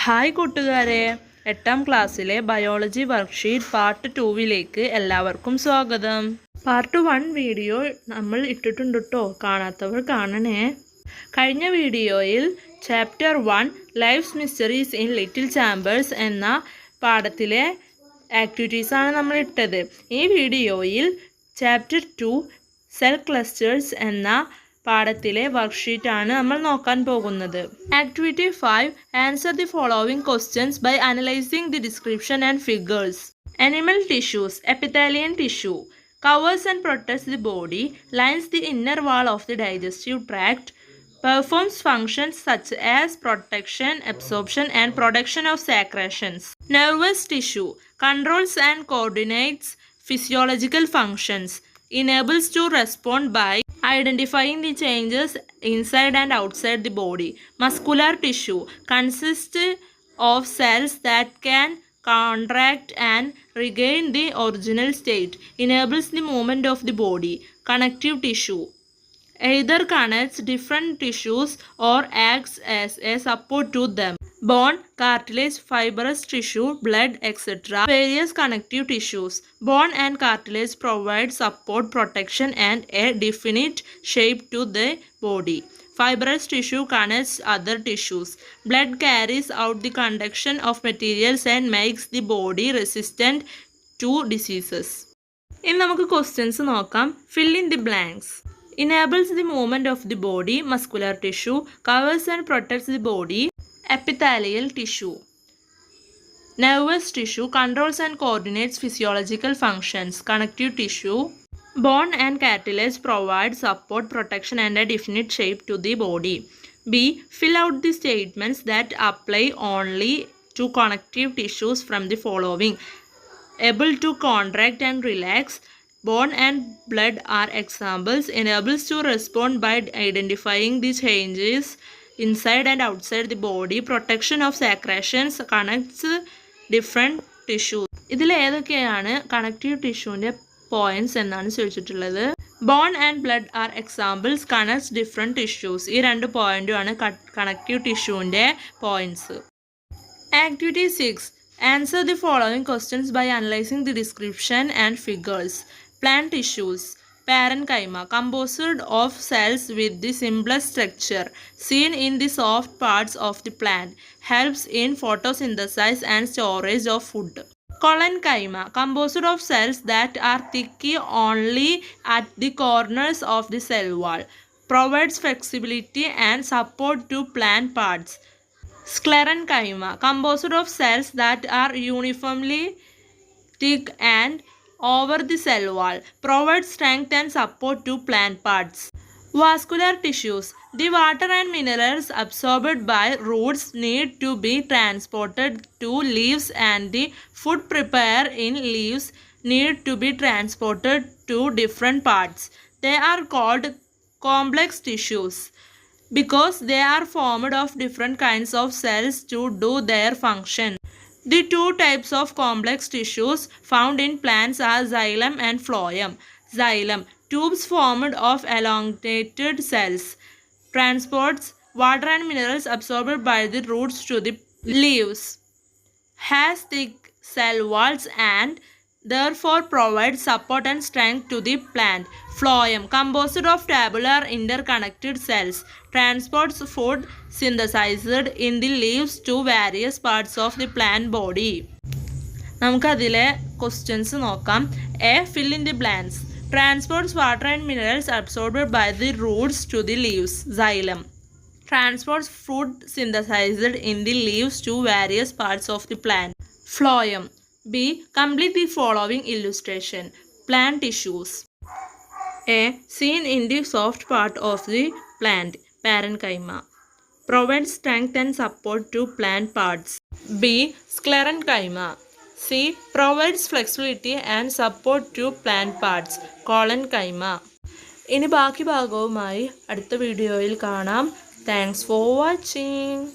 Hi കൂട്ടുകാരെ, 8ാം ക്ലാസ്സിലെ biology worksheet part 2 എല്ലാവർക്കും സ്വാഗതം. പാർട്ട് 1 വീഡിയോ നമ്മൾ ഇട്ടിട്ടുണ്ട് കേട്ടോ, കാണാത്തവർ കാണണേ. കഴിഞ്ഞ വീഡിയോയിൽ chapter 1 life's mysteries in little chambers എന്ന പാഠത്തിലെ ആക്ടിവിറ്റീസാണ് നമ്മൾ ഇട്ടത്. ഈ വീഡിയോയിൽ ചാപ്റ്റർ 2 സെൽ ക്ലസ്റ്റേഴ്സ് എന്ന പാഠത്തിലെ വർക്ക്ഷീറ്റാണ് നമ്മൾ നോക്കാൻ പോകുന്നത്. Activity 5, answer the following questions by analysing the description and figures. Animal tissues. Epithelial tissue covers and protects the body, lines the inner wall of the digestive tract, performs functions such as protection, absorption and production of secretions. Nervous tissue controls and coordinates physiological functions, enables to respond by identifying the changes inside and outside the body. Muscular tissue consists of cells that can contract and regain the original state, enables the movement of the body. Connective tissue either connects different tissues or acts as a support to them. Bone, cartilage, fibrous tissue, blood, etc. Various connective tissues. Bone and cartilage provide support, protection and a definite shape to the body. Fibrous tissue connects other tissues. Blood carries out the conduction of materials and makes the body resistant to diseases. ഇനി നമുക്ക് questions നോക്കാം. Fill in the blanks. Enables the movement of the body. Muscular tissue covers and protects the body. Epithelial tissue. Nervous tissue controls and coordinates physiological functions. Connective tissue. Bone and cartilage provide support, protection and a definite shape to the body. B. Fill out the statements that apply only to connective tissues from the following. Able to contract and relax. Bone and blood are examples. Enables to respond by identifying the changes inside and outside the body. Protection of secretions. Connects different tissues. ഇതിൽ ഏതൊക്കെയാണ് connective ടിഷ്യൂവിൻ്റെ points എന്നാണ് ചോദിച്ചിട്ടുള്ളത്. Bone and blood are examples, connects different tissues. ഈ 2 പോയിന്റുമാണ് connective ടിഷ്യൂവിൻ്റെ points. Activity 6, answer the following questions by analyzing the description and figures. Plant tissues. Parenchyma composed of cells with the simplest structure seen in the soft parts of the plant, helps in photosynthesis and storage of food. Collenchyma composed of cells that are thick only at the corners of the cell wall, provides flexibility and support to plant parts. Sclerenchyma composed of cells that are uniformly thick and over the cell wall, provides strength and support to plant parts. Vascular tissues. The water and minerals absorbed by roots need to be transported to leaves and the food prepared in leaves need to be transported to different parts. They are called complex tissues because they are formed of different kinds of cells to do their function. The 2 types of complex tissues found in plants are xylem and phloem. Xylem, tubes formed of elongated cells, transports water and minerals absorbed by the roots to the leaves, has thick cell walls and therefore provides support and strength to the plant. Phloem, composed of tabular interconnected cells, transports food synthesized in the leaves to various parts of the plant body. നമുക്കതിലെ questions നോക്കാം. A. Fill in the blanks. Transports water and minerals absorbed by the roots to the leaves. Xylem. Transports food synthesized in the leaves to various parts of the plant. Phloem. B. Complete the following illustration. Plant tissues. A. Seen in the soft part of the plant. Parenchyma. Provides strength and support to plant parts. B. Sclerenchyma. C. Provides flexibility and support to plant parts. Collenchyma. ഇനി ബാക്കി ഭാഗവുമായി അടുത്ത വീഡിയോയിൽ കാണാം. Thanks for watching.